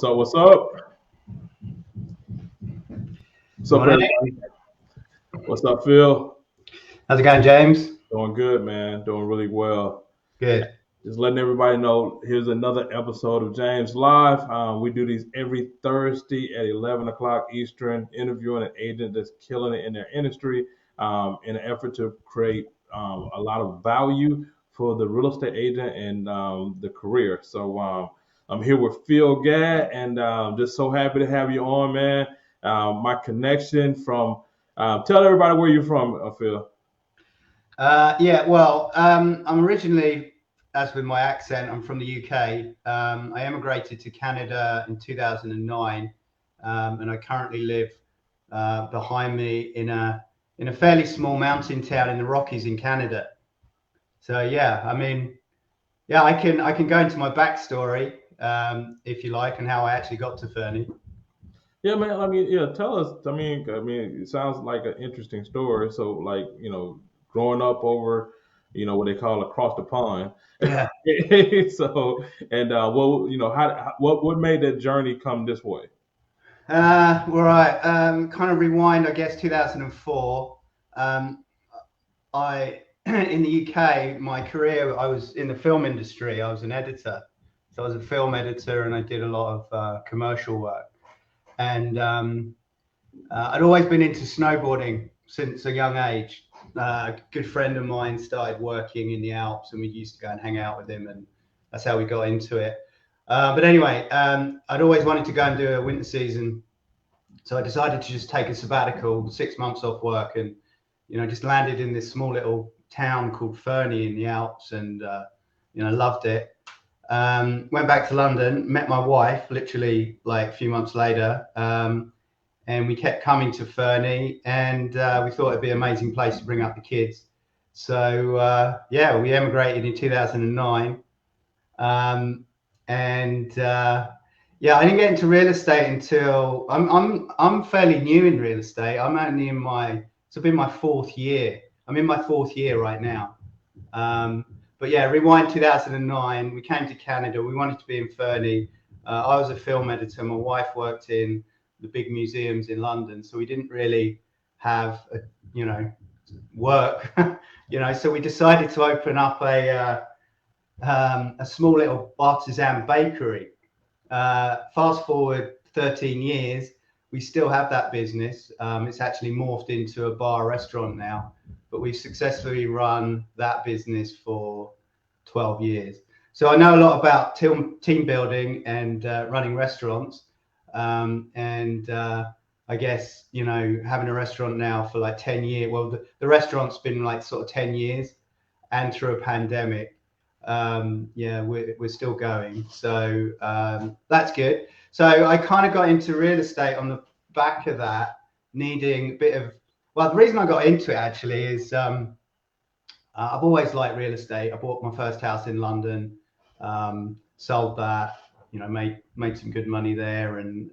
What's up? What's up? What's up, Morning. everybody? What's up, Phil? How's it going, James? Doing good, man. Doing really well. Good. Just letting everybody know, here's another episode of James Live. We do these every Thursday at 11 o'clock Eastern, interviewing an agent that's killing it in their industry in an effort to create a lot of value for the real estate agent and the career. So I'm here with Phil Gadd, and just so happy to have you on, man. My connection from, tell everybody where you're from, Phil. I'm originally, as with my accent, I'm from the UK. I emigrated to Canada in 2009, and I currently live behind me in a fairly small mountain town in the Rockies in Canada. So I can go into my backstory if you like, and how I actually got to Fernie. Yeah, man. I mean, yeah. Tell us. I mean, it sounds like an interesting story. So, like, growing up over, what they call across the pond. Yeah. So, and what made that journey come this way? Right. Kind of rewind, I guess, 2004. Um, I in the UK, my career, I was in the film industry. I was an editor, so I was a film editor, and I did a lot of commercial work. And I'd always been into snowboarding since a young age. A good friend of mine started working in the Alps, and we used to go and hang out with him, and that's how we got into it. But anyway, I'd always wanted to go and do a winter season, so I decided to just take a sabbatical, 6 months off work, and just landed in this small little town called Fernie in the Alps, and loved it. Went back to London, met my wife literally like a few months later, and we kept coming to Fernie, and we thought it'd be an amazing place to bring up the kids. So we emigrated in 2009, and I didn't get into real estate until I'm fairly new in real estate. I'm only in it's been my fourth year. I'm in my fourth year right now. But yeah, rewind 2009. We came to Canada. We wanted to be in Fernie. I was a film editor. My wife worked in the big museums in London, so we didn't really have work. So we decided to open up a small little artisan bakery. Fast forward 13 years, we still have that business. It's actually morphed into a bar restaurant now, but we've successfully run that business for 12 years. So I know a lot about team building and running restaurants. I guess, having a restaurant now for like 10 years, well, the restaurant's been like sort of 10 years, and through a pandemic, we're still going. So that's good. So I kind of got into real estate on the back of that, needing a bit of, well, the reason I got into it actually is I've always liked real estate. I bought my first house in London, sold that, made some good money there. And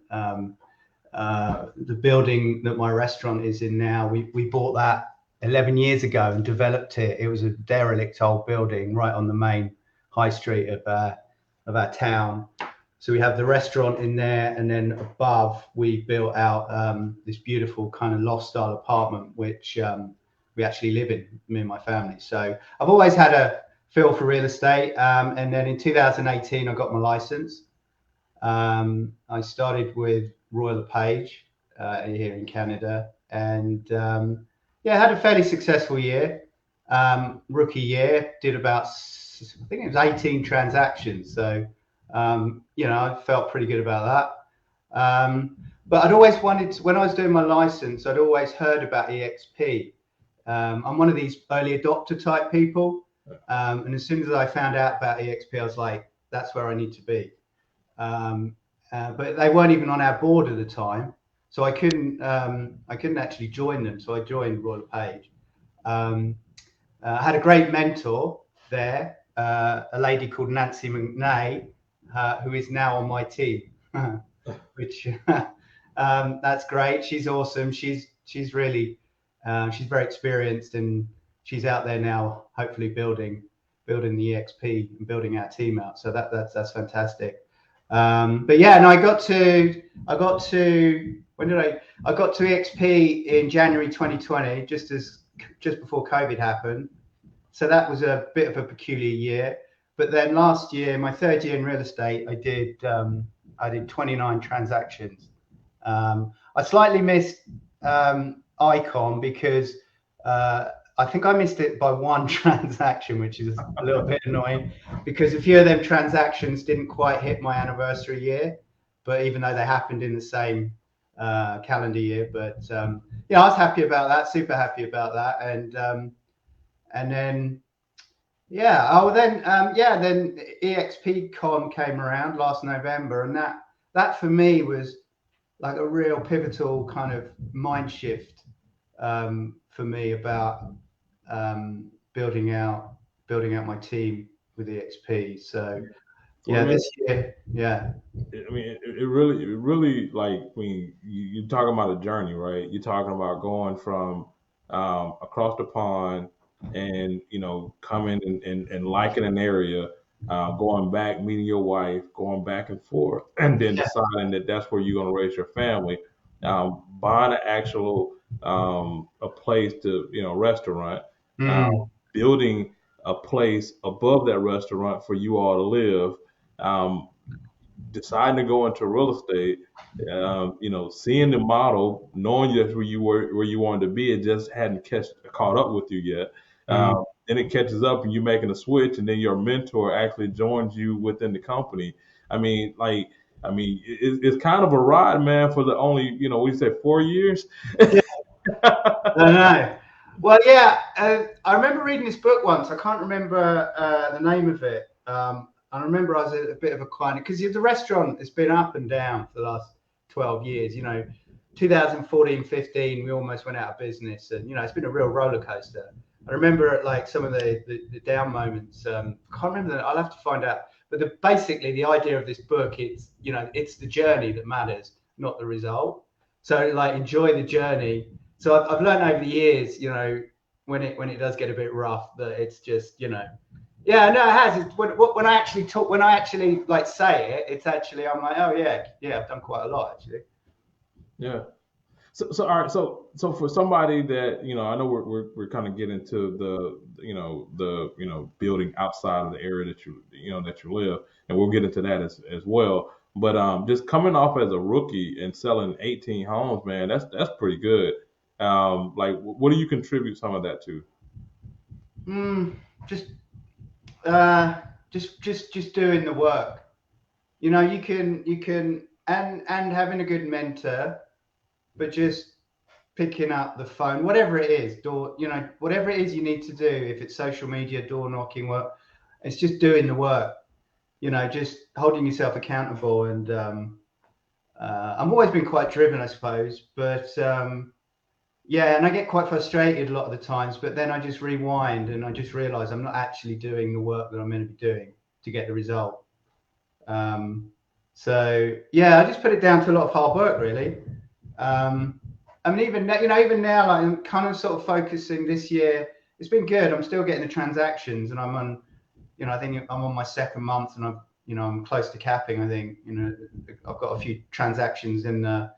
the building that my restaurant is in now, we bought that 11 years ago and developed it. It was a derelict old building right on the main high street of our town. So we have the restaurant in there, and then above we built out this beautiful kind of loft style apartment, which we actually live in, me and my family. So I've always had a feel for real estate. And then in 2018, I got my license. I started with Royal LePage here in Canada, and had a fairly successful year. Rookie year, did about, I think it was 18 transactions. So, I felt pretty good about that. But I'd always wanted to, when I was doing my license, I'd always heard about EXP. I'm one of these early adopter type people. And as soon as I found out about EXP, I was like, that's where I need to be. But they weren't even on our board at the time, so I couldn't actually join them. So I joined Royal LePage. I had a great mentor there, a lady called Nancy McNay, who is now on my team, which that's great. She's awesome. She's really she's very experienced, and she's out there now, hopefully building the EXP and building our team out. So that's fantastic. But yeah, and I got to when did I got to EXP in January 2020, just before COVID happened. So that was a bit of a peculiar year. But then last year, my third year in real estate, I did 29 transactions. I slightly missed Icon because I think I missed it by one transaction, which is a little bit annoying because a few of them transactions didn't quite hit my anniversary year, but even though they happened in the same calendar year. But yeah, I was happy about that, super happy about that, and then yeah, then EXP Con came around last November, and that for me was like a real pivotal kind of mind shift for me about building out my team with EXP. So Well, yeah, man, this year, yeah, I mean, it really like when you're talking about a journey, right? You're talking about going from across the pond and, coming and liking an area, going back, meeting your wife, going back and forth, and then deciding that that's where you're going to raise your family, buying an actual a place to, restaurant, uh, mm, building a place above that restaurant for you all to live. Um, Deciding to go into real estate, seeing the model, knowing that's where you wanted to be, it just hadn't caught up with you yet. mm. Then it catches up, and you're making a switch, and then your mentor actually joins you within the company. I mean, it's kind of a ride, man. For the only, we said 4 years. Yeah, I know. Well, yeah, I remember reading this book once. I can't remember the name of it. I remember I was a bit of a client because the restaurant has been up and down for the last 12 years. 2014, 15, we almost went out of business, and it's been a real roller coaster. I remember like some of the down moments. Can't remember that. I'll have to find out. But basically, the idea of this book, it's the journey that matters, not the result. So like enjoy the journey. So I've learned over the years, when it does get a bit rough, that it's just, yeah, no, it has. It's when I actually talk, when I actually like say it, it's actually I'm like, oh yeah, I've done quite a lot actually. Yeah. So all right. So for somebody that, I know we're kind of getting to the building outside of the area that you live, and we'll get into that as well. But just coming off as a rookie and selling 18 homes, man, that's pretty good. Like, what do you contribute some of that to? Mm, just uh, just doing the work. You can and having a good mentor, but just picking up the phone, whatever it is, whatever it is you need to do. If it's social media, door knocking, work, it's just doing the work. Just holding yourself accountable. And I've always been quite driven, I suppose, but yeah, and I get quite frustrated a lot of the times. But then I just rewind and I just realize I'm not actually doing the work that I'm meant to be doing to get the result. Um, so yeah, I just put it down to a lot of hard work, really. Um, I mean, even now, like I'm kind of sort of focusing this year. It's been good. I'm still getting the transactions, and I think I'm on my second month, and I'm close to capping. I think, I've got a few transactions in the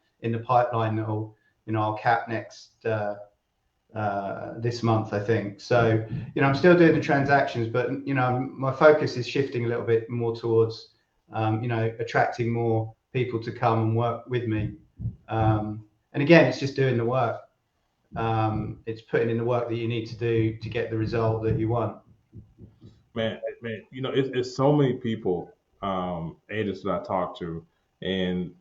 pipeline that'll, I'll cap next this month, I think. So, I'm still doing the transactions, but my focus is shifting a little bit more towards, attracting more people to come and work with me. And again, it's just doing the work. It's putting in the work that you need to do to get the result that you want. Man, it's so many people, agents that I talk to, and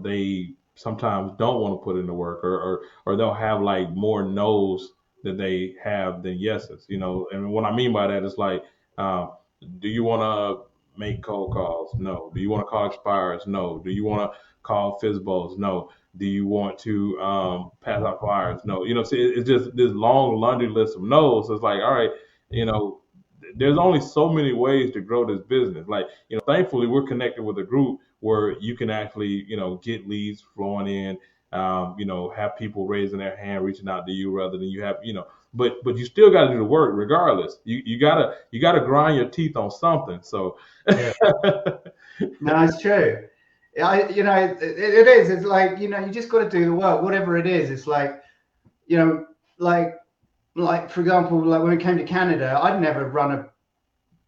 they sometimes don't want to put in the work, or they'll have like more no's that they have than yeses. And what I mean by that is like, uh, do you want to make cold calls? No. Do you want to call expires? No. Do you want to call FISBOs? No. Do you want to pass out flyers? No. See, it's just this long laundry list of no's. So it's like, all right, you know, there's only so many ways to grow this business. Like, thankfully we're connected with a group where you can actually, get leads flowing in, have people raising their hand, reaching out to you rather than you have, but you still got to do the work regardless. You gotta grind your teeth on something. So, Yeah. No, it's true. It is. It's like, you just got to do the work, whatever it is. It's like, you know, like, for example, like when we came to Canada, I'd never run a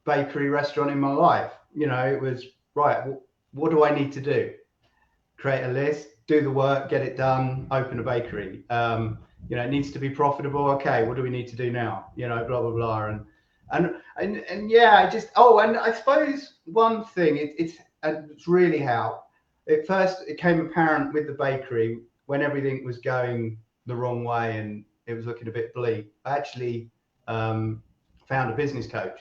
bakery restaurant in my life. It was right. What do I need to do? Create a list, do the work, get it done, open a bakery. It needs to be profitable. Okay, what do we need to do now? Blah blah blah, and yeah, I just and I suppose one thing it's really how it first it came apparent with the bakery when everything was going the wrong way and it was looking a bit bleak. I actually found a business coach,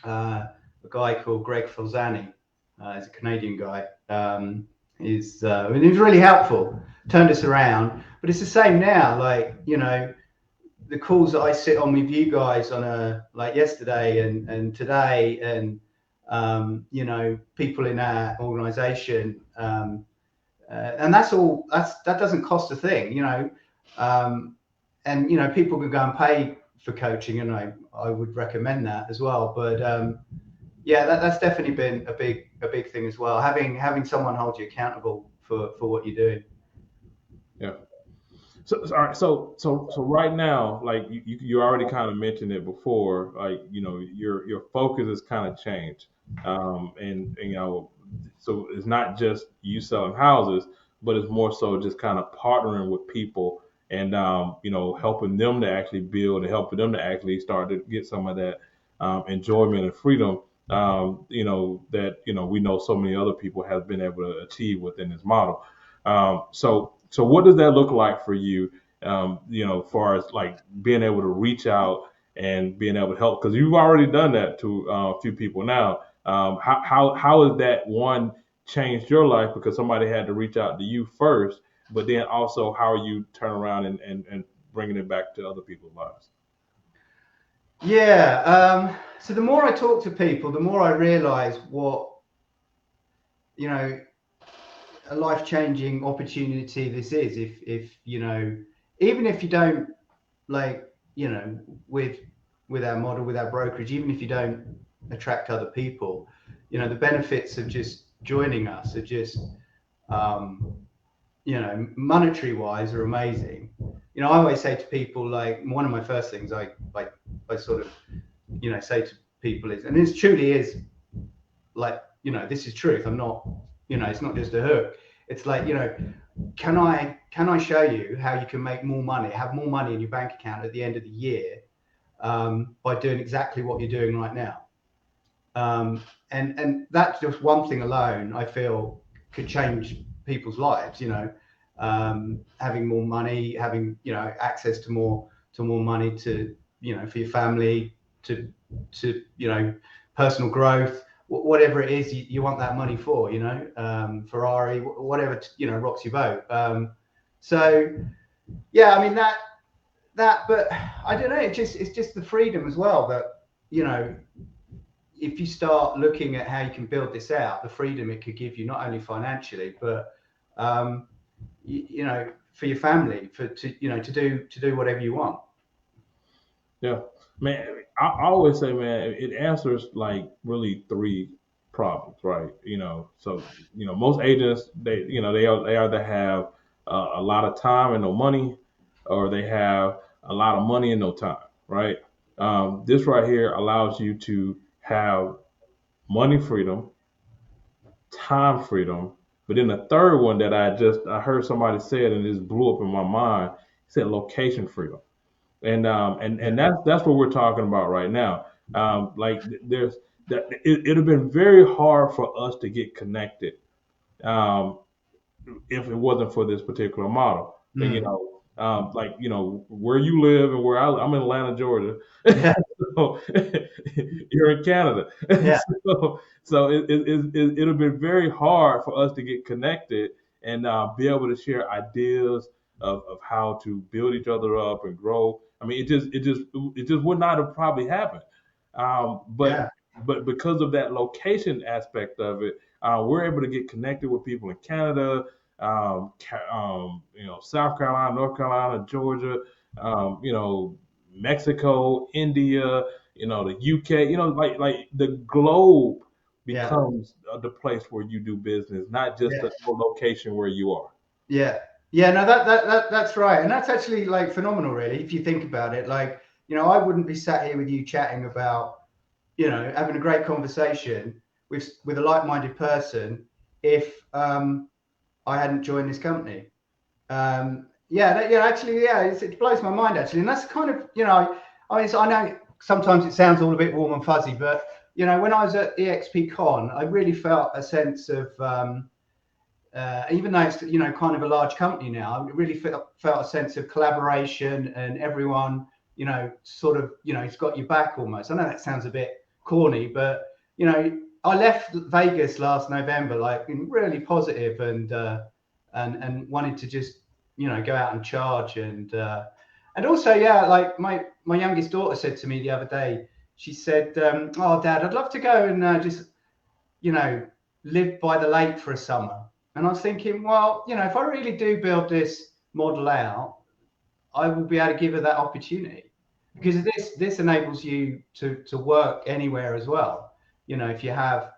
a guy called Greg Falzani. He's a Canadian guy. He was really helpful, turned us around. But it's the same now. Like, the calls that I sit on with you guys on like yesterday and today, and people in our organisation, and that's all. That doesn't cost a thing, and people can go and pay for coaching, and I would recommend that as well. But yeah, that's definitely been a big thing as well. Having someone hold you accountable for what you're doing. Yeah. All right. So right now, like you already kind of mentioned it before, like your focus has kind of changed, and so it's not just you selling houses, but it's more so just kind of partnering with people and helping them to actually build and helping them to actually start to get some of that enjoyment and freedom. That we know so many other people have been able to achieve within this model. So what does that look like for you? As far as like being able to reach out and being able to help, because you've already done that to a few people now. How has that one changed your life because somebody had to reach out to you first, but then also how are you turn around and bringing it back to other people's lives? Yeah. So the more I talk to people, the more I realise what you know a life changing opportunity this is. If even if you don't like with our model, with our brokerage, even if you don't attract other people, the benefits of just joining us are just um, monetary wise are amazing. I always say to people, like, one of my first things I sort of say to people is, and this truly is, like, this is truth. I'm not, it's not just a hook. It's like, can I show you how you can make more money, have more money in your bank account at the end of the year, by doing exactly what you're doing right now? And that's just one thing alone, I feel, could change people's lives. Having more money, having access to more money to for your family, to personal growth, whatever it is you want that money for. Ferrari, whatever rocks your boat. So yeah, I mean that, but I don't know. It's just the freedom as well that if you start looking at how you can build this out, the freedom it could give you, not only financially, but for your family, to do whatever you want. Yeah, man. I always say, man, it answers like really three problems, right? So most agents they either have a lot of time and no money, or they have a lot of money and no time, right? This right here allows you to have money freedom, time freedom, but then the third one that I heard somebody say it and it just blew up in my mind. He said location freedom. And Yeah, that's what we're talking about right now. Like there's that it'd have been very hard for us to get connected um, if it wasn't for this particular model. And, mm. like where you live and where I'm in Atlanta, Georgia. Yeah, So you're in Canada. yeah, So it'll be very hard for us to get connected and be able to share ideas of how to build each other up and grow. I mean, it just would not have probably happened. But yeah, because of that location aspect of it, we're able to get connected with people in Canada, South Carolina, North Carolina, Georgia, Mexico, India, the UK, like the globe. Yeah. becomes the place where you do business, not just Yeah. the location where you are. Yeah. Yeah, no, that's right. And that's actually like phenomenal, really, if you think about it. Like, I wouldn't be sat here with you chatting about, having a great conversation with a like-minded person if I hadn't joined this company. Actually, yeah, it blows my mind actually, and that's kind of, I mean, so I know sometimes it sounds all a bit warm and fuzzy, but when I was at EXP I really felt a sense of even though it's kind of a large company now, I really felt a sense of collaboration and everyone sort of it's got your back almost. I know that sounds a bit corny, but I left Vegas last November like really positive and wanted to just go out and charge and also yeah, like my youngest daughter said to me the other day, she said, "Oh, Dad, I'd love to go and just you know, live by the lake for a summer." And I was thinking, well, if I really do build this model out, I will be able to give her that opportunity because this enables you to work anywhere as well. If you have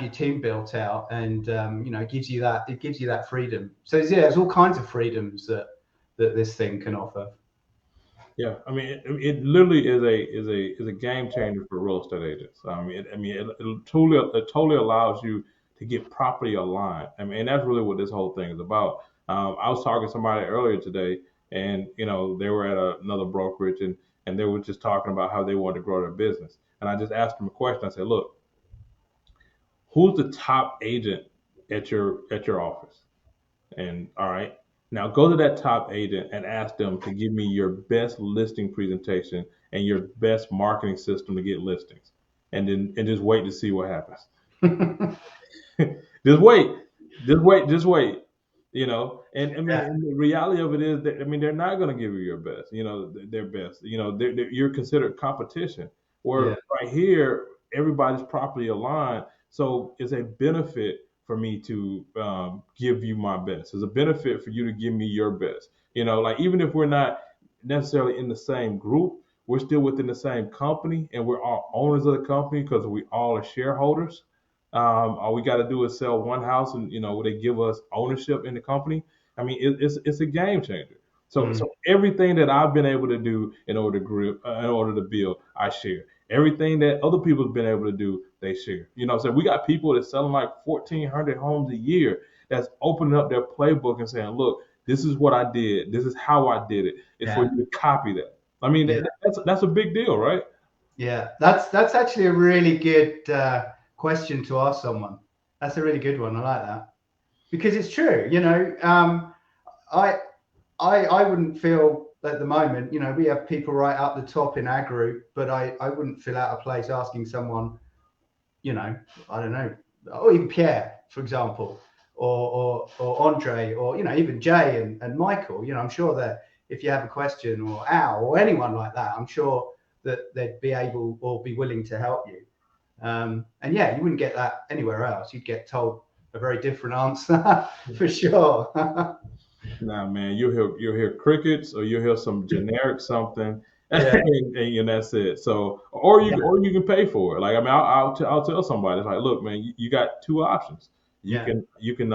your team built out and it gives you that freedom. So yeah, there's all kinds of freedoms that this thing can offer. Yeah, I mean, it literally is a game changer for real estate agents. It totally allows you to get property aligned. I mean, and that's really what this whole thing is about. I was talking to somebody earlier today, and they were at another brokerage, and they were just talking about how they wanted to grow their business. And I just asked them a question. I said, "Look, who's the top agent at your office?" And all right, now go to that top agent and ask them to give me your best listing presentation and your best marketing system to get listings, and just wait to see what happens. Just wait, just wait. And I mean, Yeah, and the reality of it is that I mean they're not going to give you your best. Their best. You're considered competition. Where yeah, right here, everybody's properly aligned, so it's a benefit for me to give you my best. It's a benefit for you to give me your best. Like even if we're not necessarily in the same group, we're still within the same company, and we're all owners of the company because we all are shareholders. All we got to do is sell one house, and they give us ownership in the company. I mean, it's a game changer. So mm, so everything that I've been able to do in order to build, I share. Everything that other people have been able to do, they share. So we got people that's selling like 1,400 homes a year that's opening up their playbook and saying, "Look, this is what I did. This is how I did it. It's for yeah, you to copy that." I mean, yeah. that's a big deal, right? Yeah, that's actually a really good question to ask someone. That's a really good one. I like that because it's true. I I wouldn't feel at the moment. We have people right up the top in our group, but I wouldn't feel out of place asking someone. You know, I don't know, or even Pierre, for example, or Andre, or even Jay and Michael. I'm sure that if you have a question, or Al, or anyone like that, I'm sure that they'd be able or be willing to help you. And yeah, you wouldn't get that anywhere else. You'd get told a very different answer for sure. Nah, man, you'll hear crickets or you'll hear some generic something, Yeah, and that's it. So, or you yeah, or you can pay for it. Like I mean, I'll tell somebody, it's like, look, man, you got two options. You yeah, can you can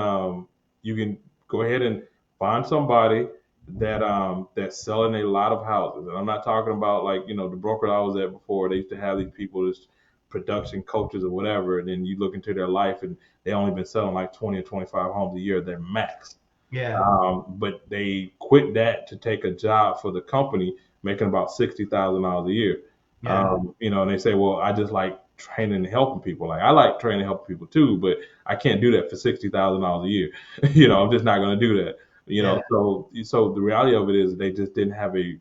you can go ahead and find somebody that's selling a lot of houses, and I'm not talking about like the broker I was at before. They used to have these people as production coaches or whatever, and then you look into their life and they only been selling like 20 or 25 homes a year. They're max. yeah, But they quit that to take a job for the company, making about $60,000 a year. yeah, And they say, well, I just like training and helping people. Like I like training and helping people too, but I can't do that for $60,000 a year. I'm just not going to do that. yeah, So the reality of it is they just didn't have a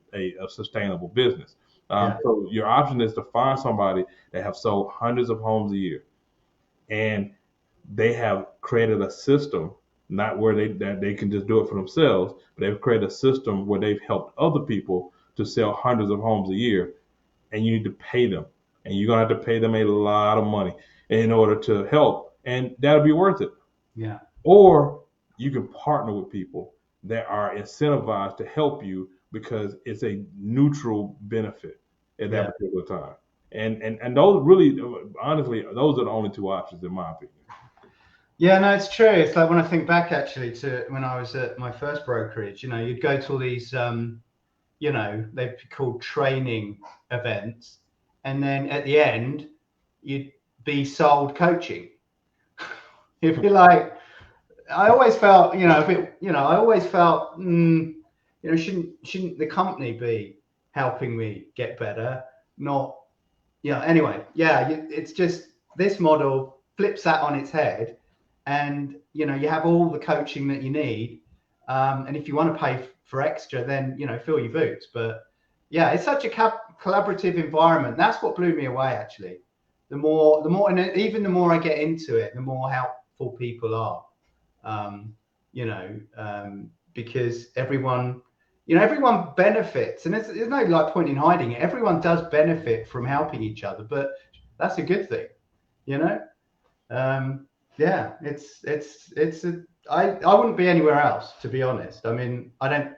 sustainable business. yeah, So your option is to find somebody that have sold hundreds of homes a year, and they have created a system, not where they can just do it for themselves, but they've created a system where they've helped other people to sell hundreds of homes a year, and you need to pay them, and you're gonna have to pay them a lot of money in order to help, and that'll be worth it. yeah, Or you can partner with people that are incentivized to help you because it's a neutral benefit at that yeah. particular time. And those really, honestly, those are the only two options in my opinion. Yeah, no, it's true. It's like when I think back actually to when I was at my first brokerage, you'd go to all these, they'd be called training events. And then at the end, you'd be sold coaching. You'd be like, I always felt, a bit, I always felt, shouldn't the company be helping me get better? Not, anyway, yeah, it's just this model flips that on its head, and you have all the coaching that you need, and if you want to pay for extra, then fill your boots. But yeah, it's such a collaborative environment. That's what blew me away actually. The more, and even the more I get into it, the more helpful people are. um, because everyone benefits, and there's no like point in hiding it. Everyone does benefit from helping each other, but that's a good thing, you know. Yeah, I wouldn't be anywhere else, to be honest. I mean, I don't.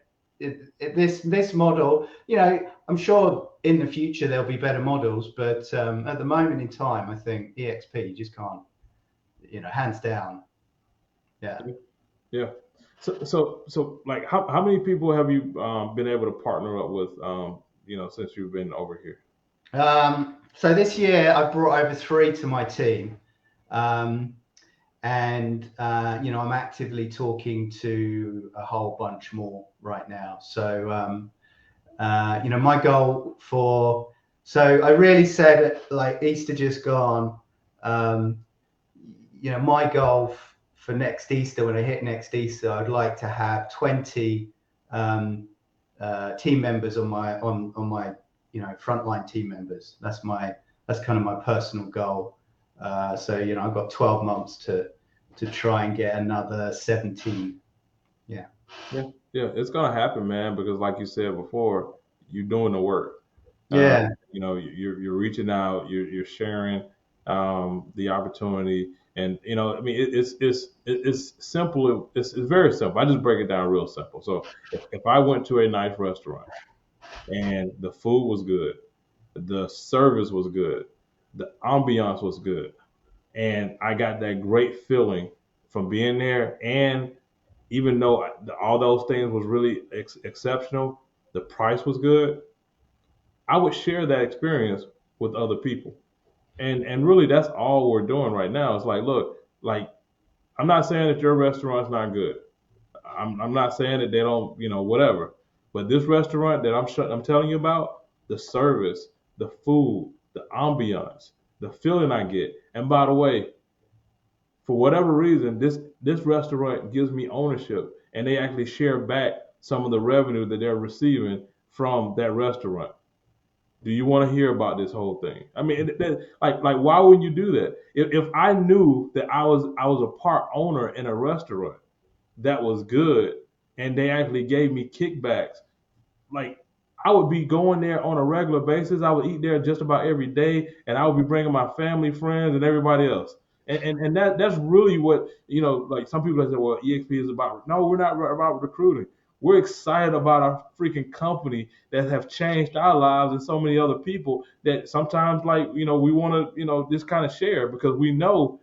This model, I'm sure in the future there'll be better models, but at the moment in time, I think EXP just can't, hands down. Yeah. Yeah. So like how many people have you been able to partner up with since you've been over here? So this year I brought over 3 to my team, um, and I'm actively talking to a whole bunch more right now. So my goal so I really said like Easter just gone. Um, my goal for next Easter, when I hit next Easter, I'd like to have 20 team members on my frontline team members. That's kind of my personal goal. So I've got 12 months to try and get another 17. Yeah. Yeah, it's gonna happen, man, because like you said before, you're doing the work. Yeah. You're reaching out, you're sharing the opportunity, and I mean, it's simple. It's very simple. I just break it down real simple. So if I went to a nice restaurant and the food was good, the service was good, the ambiance was good, and I got that great feeling from being there, and even though all those things was really exceptional, the price was good. I would share that experience with other people. And really that's all we're doing right now. It's like, look, like I'm not saying that your restaurant's not good. I'm not saying that they don't, whatever. But this restaurant that I'm telling you about, the service, the food, the ambiance, the feeling I get. And by the way, for whatever reason, this restaurant gives me ownership, and they actually share back some of the revenue that they're receiving from that restaurant. Do you want to hear about this whole thing? I mean, like why wouldn't you do that? If I knew that I was a part owner in a restaurant that was good, and they actually gave me kickbacks, like I would be going there on a regular basis. I would eat there just about every day, and I would be bringing my family, friends, and everybody else. And that's really what Like some people say, well, EXP is about. No, we're not about recruiting. We're excited about our freaking company that have changed our lives and so many other people that sometimes like we want to just kind of share because we know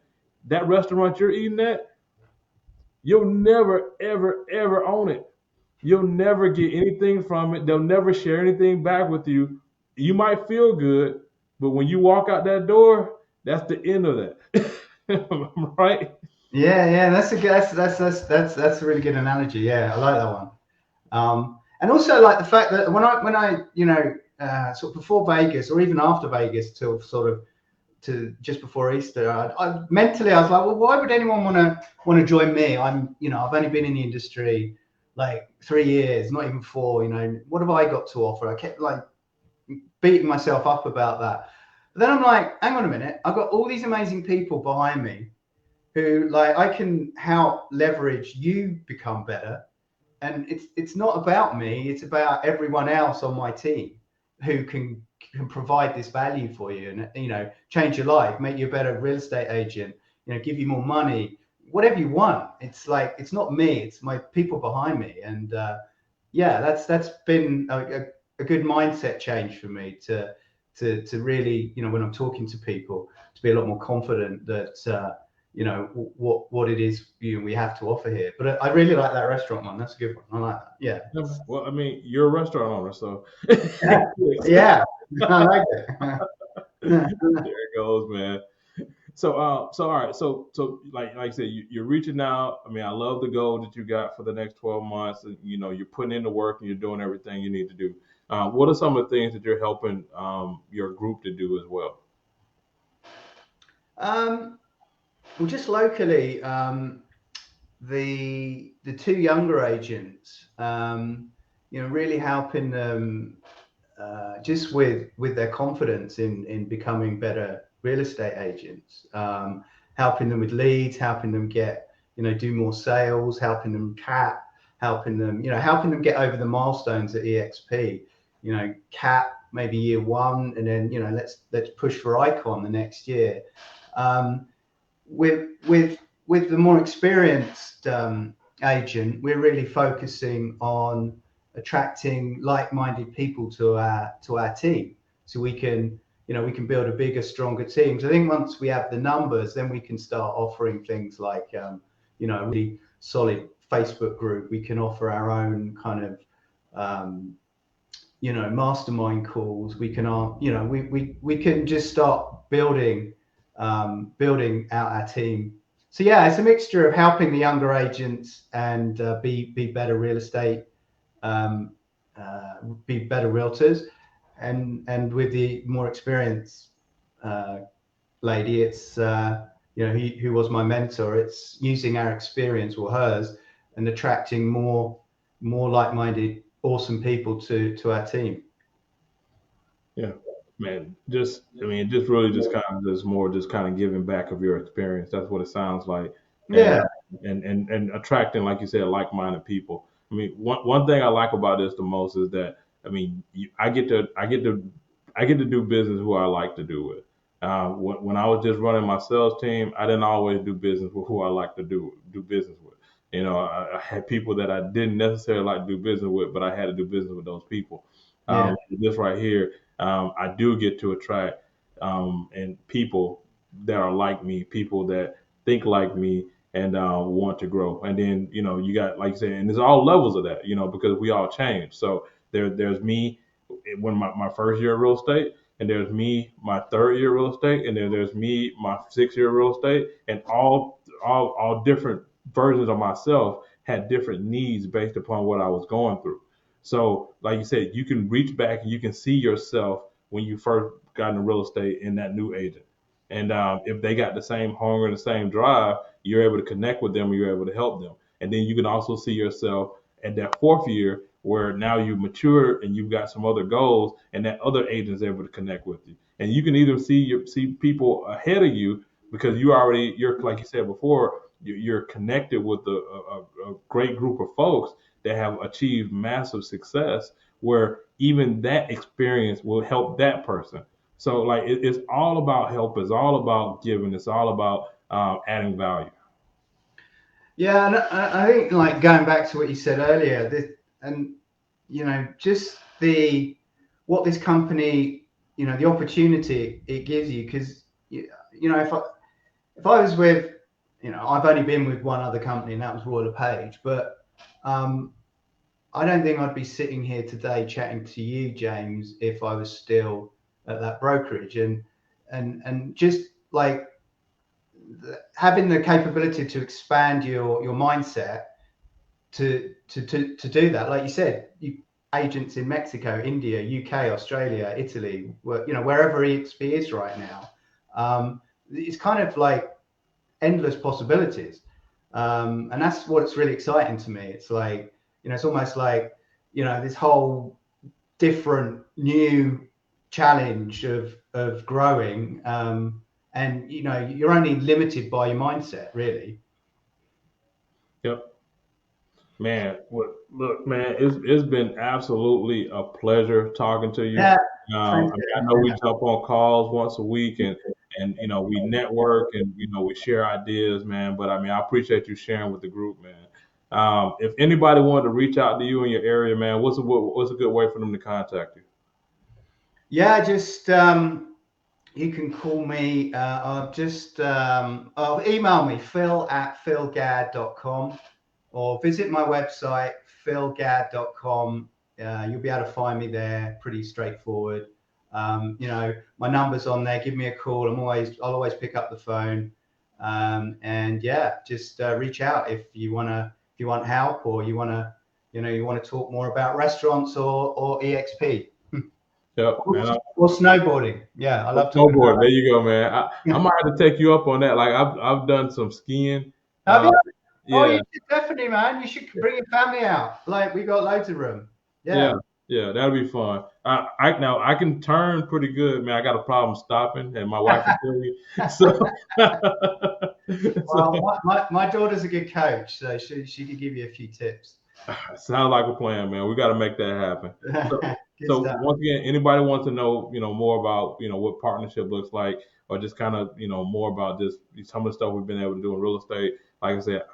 that restaurant you're eating at, you'll never ever ever own it. You'll never get anything from it. They'll never share anything back with you. You might feel good, but when you walk out that door, that's the end of that. Right? Yeah, that's a really good analogy. Yeah, I like that one. And also like the fact that when I sort of before Vegas or even after Vegas till sort of to just before Easter, I mentally I was like, well, why would anyone want to join me? I've only been in the industry like 3 years, not even 4. What have I got to offer? I kept like beating myself up about that. But then I'm like, hang on a minute, I've got all these amazing people behind me who like I can help leverage you become better. And it's not about me, it's about everyone else on my team who can provide this value for you and change your life, make you a better real estate agent, give you more money, whatever you want. It's like it's not me, it's my people behind me. And yeah, that's been a good mindset change for me to to really, when I'm talking to people, to be a lot more confident that what it is we have to offer here. But I really like that restaurant one. That's a good one. I like that. Yeah. Yeah, well, I mean, you're a restaurant owner, so Yeah. I like it. there it goes, man. So all right, so like I said, you're reaching out. I mean, I love the goal that you got for the next 12 months, and you're putting in the work and you're doing everything you need to do. What are some of the things that you're helping your group to do as well? um, well, just locally, the two younger agents, really helping them just with their confidence in becoming better real estate agents, helping them with leads, helping them get do more sales, helping them cap, helping them get over the milestones at EXP. Cap maybe year one, and then let's push for icon the next year. Um, with the more experienced agent, we're really focusing on attracting like-minded people to our team, so we can build a bigger, stronger team. So I think once we have the numbers, then we can start offering things like a really solid Facebook group. We can offer our own kind of mastermind calls. We can we can just start building out our team. So yeah, it's a mixture of helping the younger agents and be better real estate, um, be better realtors, and with the more experienced uh, lady, it's who was my mentor. It's using our experience or hers and attracting more like-minded, awesome people to our team. Yeah, man. Just really just kind of just more just kind of giving back of your experience. That's what it sounds like, and Yeah, and attracting, like you said, like-minded people. I mean, one thing I like about this the most is that I get to do business who I like to do with. When I was just running my sales team, I didn't always do business with who I like to do business with. I had people that I didn't necessarily like to do business with, but I had to do business with those people. yeah, This right here, I do get to attract and people that are like me, people that think like me and want to grow. And then you got, like you said, and there's all levels of that, because we all change. So there's me when my first year of real estate, and there's me my third year of real estate, and then there's me my 6 year of real estate, and all different versions of myself had different needs based upon what I was going through. So, like you said, you can reach back and you can see yourself when you first got into real estate in that new agent. And if they got the same hunger and the same drive, you're able to connect with them, you're able to help them. And then you can also see yourself at that fourth year where now you've matured and you've got some other goals, and that other agent is able to connect with you. And you can either see people ahead of you because you're like you said before, you're connected with a great group of folks that have achieved massive success where even that experience will help that person. So like it's all about help. It's all about giving. It's all about adding value. yeah. And I think, like, going back to what you said earlier, and just the what this company, the opportunity it gives you, because if I was with, I've only been with one other company, and that was Royal LePage, but um, I don't think I'd be sitting here today chatting to you, James, if I was still at that brokerage. And just like having the capability to expand your mindset to do that, like you said, agents in Mexico, India, UK, Australia, Italy, wherever EXP is right now, it's kind of like endless possibilities. And that's what's really exciting to me. It's like, it's almost like, this whole different new challenge of growing. And, you're only limited by your mindset, really. Yep. Man, look, man, it's been absolutely a pleasure talking to you. Yeah. I Thank mean, I know we you. jump on calls once a week, and we network and we share ideas, man. But I mean, I appreciate you sharing with the group, man. If anybody wanted to reach out to you in your area, man, what's a good way for them to contact you? Yeah, just you can call me. Email me phil@philgadd.com or visit my website philgadd.com. You'll be able to find me there. Pretty straightforward. My number's on there. Give me a call. I'll always pick up the phone. And yeah, just reach out if you want help or you want to talk more about restaurants or EXP. Yep, man. Or snowboarding. Yeah, I love talking Snowboard. about There you go, man. I that. might have to take you up on that. Like I've done some skiing. Have you? Oh, you Yeah, should definitely, man. You should bring your family out. Like we got loads of room. yeah, Yeah. yeah. That'll be fun. I can turn pretty good, man. I got a problem stopping, and my wife can tell me. So, Well, so my daughter's a good coach, so she could give you a few tips. sounds like a plan, man. We got to make that happen. So, Good so stuff. once again, anybody wants to know, more about, what partnership looks like, or just kind of, more about just some of the stuff we've been able to do in real estate. Like I said,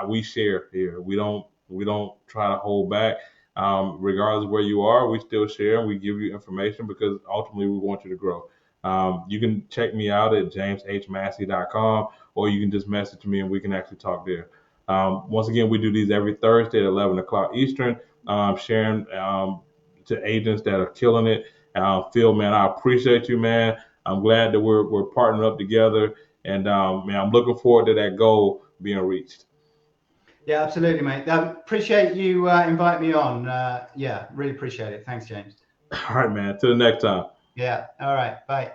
we share here. We don't try to hold back. Regardless of where you are, we still share and we give you information because ultimately we want you to grow. You can check me out at jameshmassey.com, or you can just message me and we can actually talk there. Once again, we do these every Thursday at 11 o'clock Eastern, sharing to agents that are killing it. Phil, man, I appreciate you, man. I'm glad that we're partnering up together, and man, I'm looking forward to that goal being reached. Yeah, absolutely, mate. Appreciate you inviting me on. Yeah, really appreciate it. Thanks, James. All right, man. Till the next time. Yeah. All right. Bye.